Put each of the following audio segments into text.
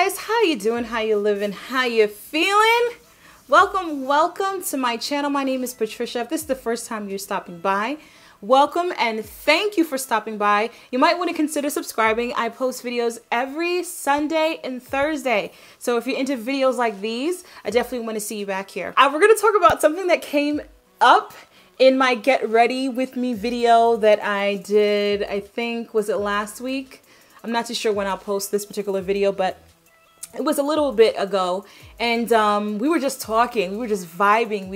guys, how you doing? How you living? How you feeling? Welcome to my channel. My name is Patricia. If this is the first time you're stopping by, welcome and thank you for stopping by. You might want to consider subscribing. I post videos every Sunday and Thursday. So if you're into videos like these, I definitely want to see you back here. We're going to talk about something that came up in my Get Ready With Me video that I did, I think, was it last week? I'm not too sure when I'll post this particular video, but it was a little bit ago. And we were just talking, we were just vibing,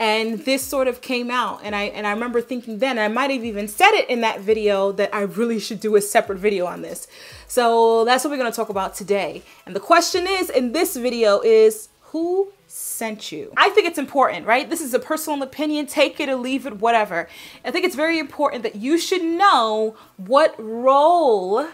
and this sort of came out. And I remember thinking then, I might have even said it in that video, that I really should do a separate video on this. So that's what we're going to talk about today. And the question is, in this video is, who sent you? I think it's important, right? This is a personal opinion. Take it or leave it, whatever. I think it's very important that you should know what role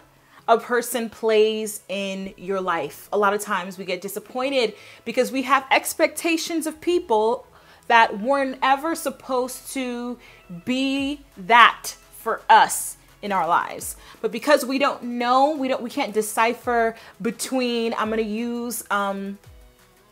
a person plays in your life. A lot of times we get disappointed because we have expectations of people that weren't ever supposed to be that for us in our lives. But because we don't know, we can't decipher between, I'm going to use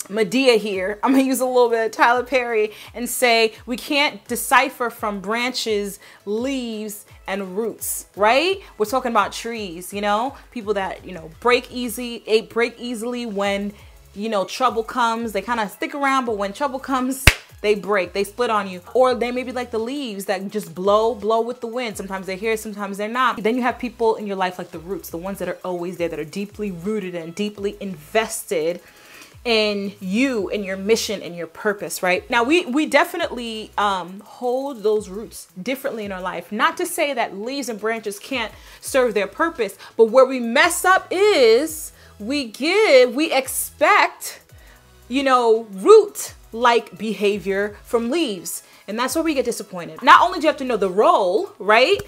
Medea here. I'm gonna use a little bit of Tyler Perry and say we can't decipher from branches, leaves, and roots, right? We're talking about trees, you know, people that, you know, break easily when, you know, trouble comes. They kind of stick around, but when trouble comes, they break, they split on you. Or they may be like the leaves that just blow with the wind. Sometimes they're here, sometimes they're not. Then you have people in your life like the roots, the ones that are always there, that are deeply rooted and deeply invested in you and your mission and your purpose, right? Now we definitely hold those roots differently in our life. Not to say that leaves and branches can't serve their purpose, but where we mess up is we expect, you know, root-like behavior from leaves. And that's where we get disappointed. Not only do you have to know the role, right?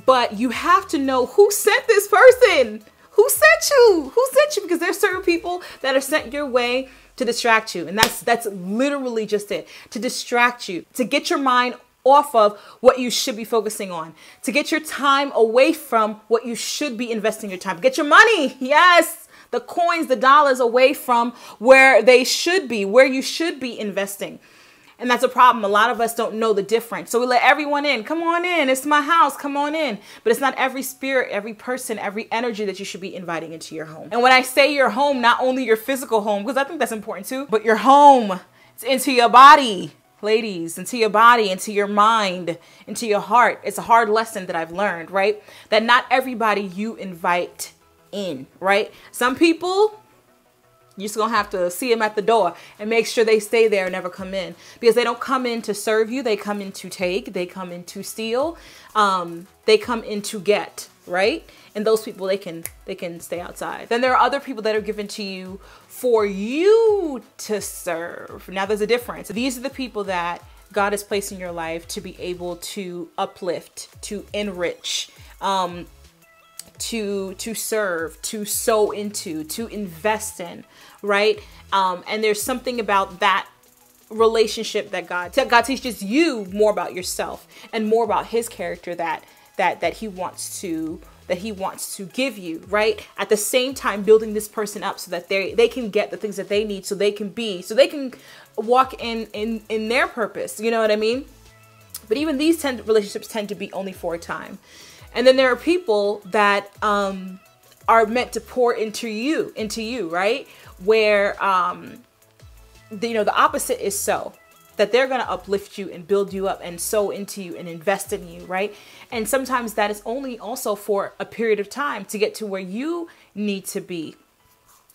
But you have to know who sent this person. Who sent you? Who sent you? Because there's certain people that are sent your way to distract you. And that's literally just it. To distract you. To get your mind off of what you should be focusing on. To get your time away from what you should be investing your time. Get your money. Yes. The coins, the dollars away from where they should be. Where you should be investing. And that's a problem. A lot of us don't know the difference. So we let everyone in. Come on in. It's my house. Come on in. But it's not every spirit, every person, every energy that you should be inviting into your home. And when I say your home, not only your physical home, because I think that's important too, but your home. It's into your body, ladies, into your body, into your mind, into your heart. It's a hard lesson that I've learned, right? That not everybody you invite in, right? Some people, you're just going to have to see them at the door and make sure they stay there and never come in, because they don't come in to serve you. They come in to take, they come in to steal, they come in to get, right? And those people, they can stay outside. Then there are other people that are given to you for you to serve. Now there's a difference. These are the people that God has placed in your life to be able to uplift, to enrich, to serve, to sow into, to invest in, right? And there's something about that relationship that God teaches you more about yourself and more about his character that he wants to give you, right? At the same time, building this person up so that they can get the things that they need, so they can walk in their purpose. You know what I mean? But even these relationships tend to be only for a time. And then there are people that are meant to pour into you, right? Where, the opposite is so. That they're going to uplift you and build you up and sow into you and invest in you, right? And sometimes that is only also for a period of time to get to where you need to be.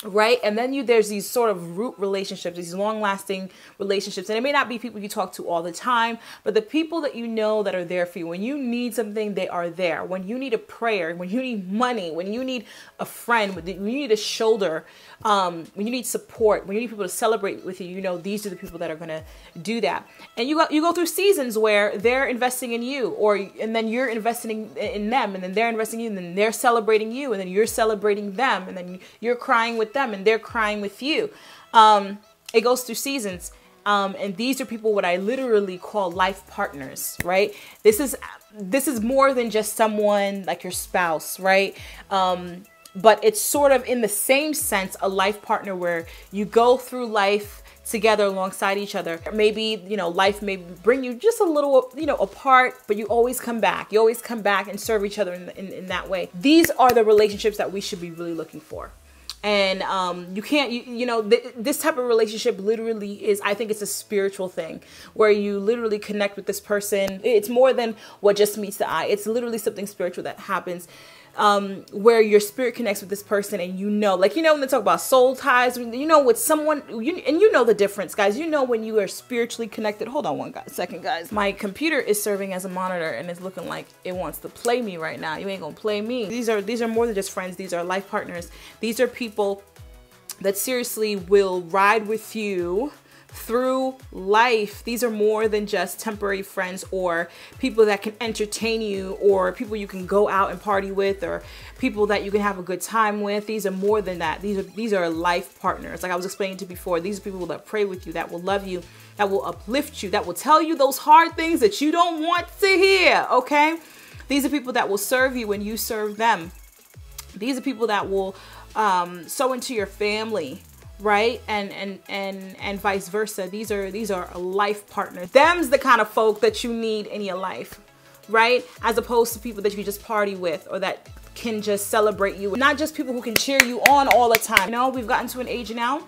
Right? And then there's these sort of root relationships, these long-lasting relationships. And it may not be people you talk to all the time, but the people that you know that are there for you. When you need something, they are there. When you need a prayer, when you need money, when you need a friend, when you need a shoulder, when you need support, when you need people to celebrate with you, you know, these are the people that are going to do that. And you go through seasons where they're investing in you, and then you're investing in them, and then they're investing in you, and then they're celebrating you, and then you're celebrating them, and then you're crying with them and they're crying with you. It goes through seasons. And these are people what I literally call life partners, right? This is more than just someone like your spouse, right? but it's sort of in the same sense, a life partner where you go through life together alongside each other. Maybe, you know, life may bring you just a little, you know, apart, but you always come back. You always come back and serve each other in that way. These are the relationships that we should be really looking for. And you can't, you know, this type of relationship literally is, I think it's a spiritual thing where you literally connect with this person. It's more than what just meets the eye. It's literally something spiritual that happens where your spirit connects with this person, and you know, like, you know, when they talk about soul ties, you know, with someone, and you know the difference, guys. You know when you are spiritually connected. Hold on one second, guys. My computer is serving as a monitor, and it's looking like it wants to play me right now. You ain't gonna play me. These are more than just friends. These are life partners. These are people that seriously will ride with you through life. These are more than just temporary friends or people that can entertain you or people you can go out and party with or people that you can have a good time with. These are more than that. These are life partners. Like I was explaining to you before, these are people that pray with you, that will love you, that will uplift you, that will tell you those hard things that you don't want to hear, okay? These are people that will serve you when you serve them. These are people that will sow into your family, right? And vice versa. These are life partners. Them's the kind of folk that you need in your life, right? As opposed to people that you can just party with or that can just celebrate you. Not just people who can cheer you on all the time. You know, we've gotten to an age now,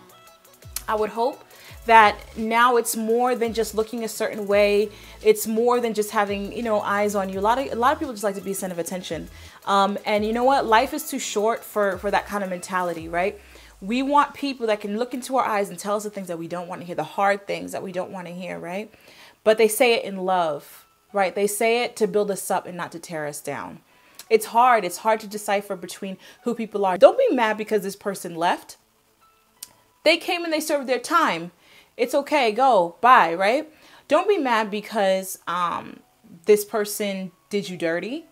I would hope, that now it's more than just looking a certain way. It's more than just having, you know, eyes on you. A lot of people just like to be a center of attention. And you know what? Life is too short for that kind of mentality, right? We want people that can look into our eyes and tell us the things that we don't want to hear, the hard things that we don't want to hear, right? But they say it in love, right? They say it to build us up and not to tear us down. It's hard. It's hard to decipher between who people are. Don't be mad because this person left. They came and they served their time. It's okay. Go. Bye, right? Don't be mad because this person did you dirty,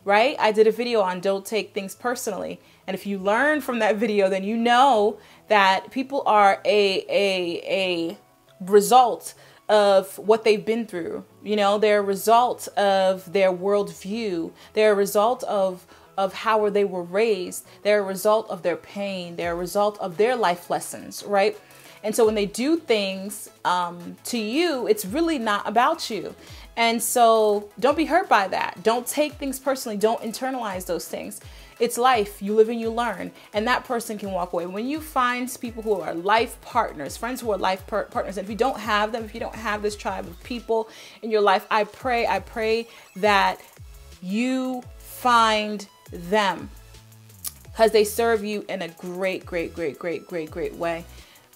right? I did a video on don't take things personally. And if you learn from that video, then you know that people are a result of what they've been through. You know, they're a result of their worldview. They're a result of how they were raised. They're a result of their pain. They're a result of their life lessons, right? And so when they do things to you, it's really not about you. And so don't be hurt by that. Don't take things personally. Don't internalize those things. It's life. You live and you learn. And that person can walk away. When you find people who are life partners, friends who are life partners, and if you don't have them, if you don't have this tribe of people in your life, I pray that you find them because they serve you in a great way.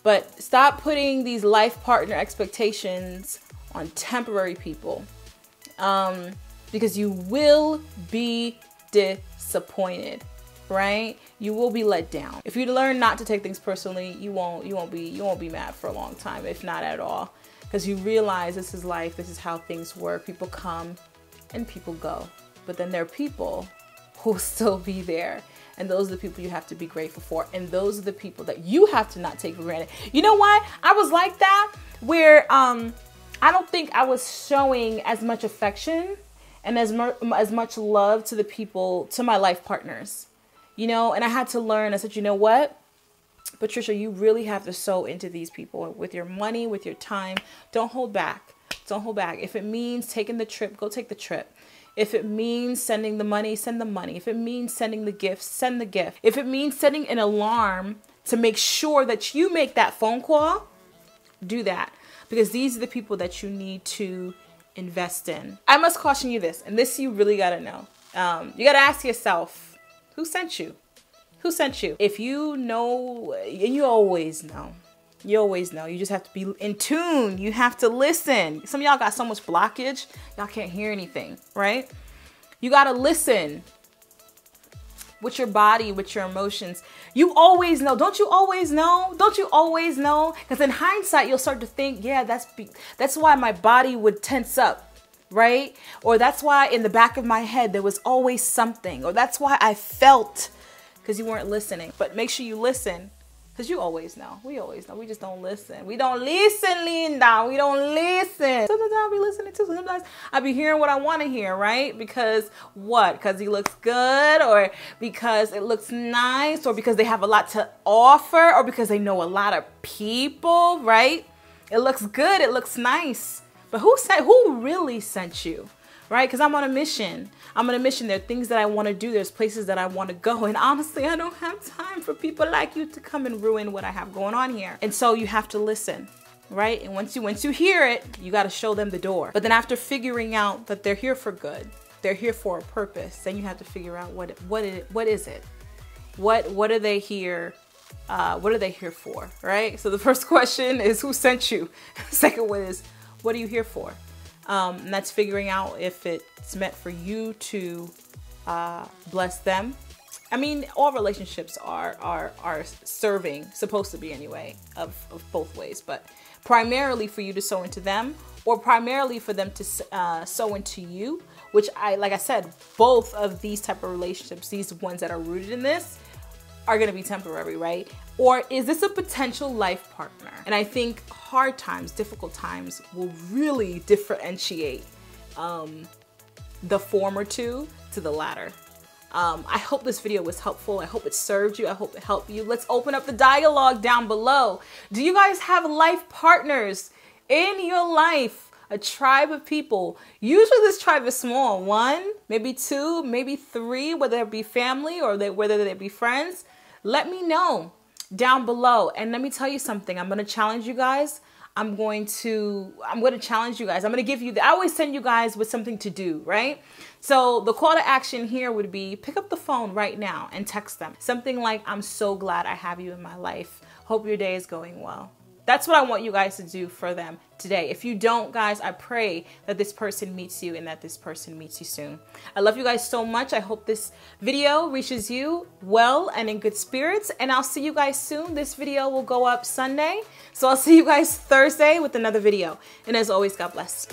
But stop putting these life partner expectations on temporary people because you will be disappointed, right? You will be let down. If you learn not to take things personally, you won't be mad for a long time, if not at all, because you realize this is life. This is how things work. People come and people go, but then there are people who will still be there. And those are the people you have to be grateful for. And those are the people that you have to not take for granted. You know why? I was like that where I don't think I was showing as much affection and as much love to the people, to my life partners, you know, and I had to learn. I said, you know what, Patricia, you really have to sow into these people with your money, with your time. Don't hold back. Don't hold back. If it means taking the trip, go take the trip. If it means sending the money, send the money. If it means sending the gifts, send the gift. If it means setting an alarm to make sure that you make that phone call, do that. Because these are the people that you need to invest in. I must caution you this, and this you really got to know. You got to ask yourself, who sent you? Who sent you? If you know, and you always know. You always know. You just have to be in tune. You have to listen. Some of y'all got so much blockage. Y'all can't hear anything, right? You got to listen with your body, with your emotions. You always know. Don't you always know? Don't you always know? Because in hindsight, you'll start to think, yeah, that's why my body would tense up, right? Or that's why in the back of my head, there was always something. Or that's why I felt, because you weren't listening. But make sure you listen. Because you always know. We always know. We just don't listen. We don't listen, Linda. We don't listen. Sometimes I'll be listening to. Sometimes I'll be hearing what I want to hear, right? Because what? Because he looks good, or because it looks nice, or because they have a lot to offer, or because they know a lot of people, right? It looks good. It looks nice. But who really sent you? Right? Because I'm on a mission. I'm on a mission. There are things that I want to do. There's places that I want to go. And honestly, I don't have time for people like you to come and ruin what I have going on here. And so you have to listen, right? And once you hear it, you got to show them the door. But then after figuring out that they're here for good, they're here for a purpose, then you have to figure out what is it? What are they here? What are they here for? Right? So the first question is, who sent you? Second one is, what are you here for? And that's figuring out if it's meant for you to bless them. I mean, all relationships are serving, supposed to be anyway, of both ways, but primarily for you to sow into them, or primarily for them to sow into you, which like I said, both of these type of relationships, these ones that are rooted in this, are going to be temporary, right? Or is this a potential life partner? And I think hard times, difficult times will really differentiate the former two to the latter. I hope this video was helpful. I hope it served you. I hope it helped you. Let's open up the dialogue down below. Do you guys have life partners in your life? A tribe of people. Usually this tribe is small. 1, maybe 2, maybe 3, whether it be family or whether they be friends. Let me know down below. And let me tell you something. I'm going to challenge you guys. I'm going to challenge you guys. I'm going to give you, I always send you guys with something to do, right? So the call to action here would be, pick up the phone right now and text them. Something like, I'm so glad I have you in my life. Hope your day is going well. That's what I want you guys to do for them today. If you don't, guys, I pray that this person meets you and that this person meets you soon. I love you guys so much. I hope this video reaches you well and in good spirits. And I'll see you guys soon. This video will go up Sunday. So I'll see you guys Thursday with another video. And as always, God bless.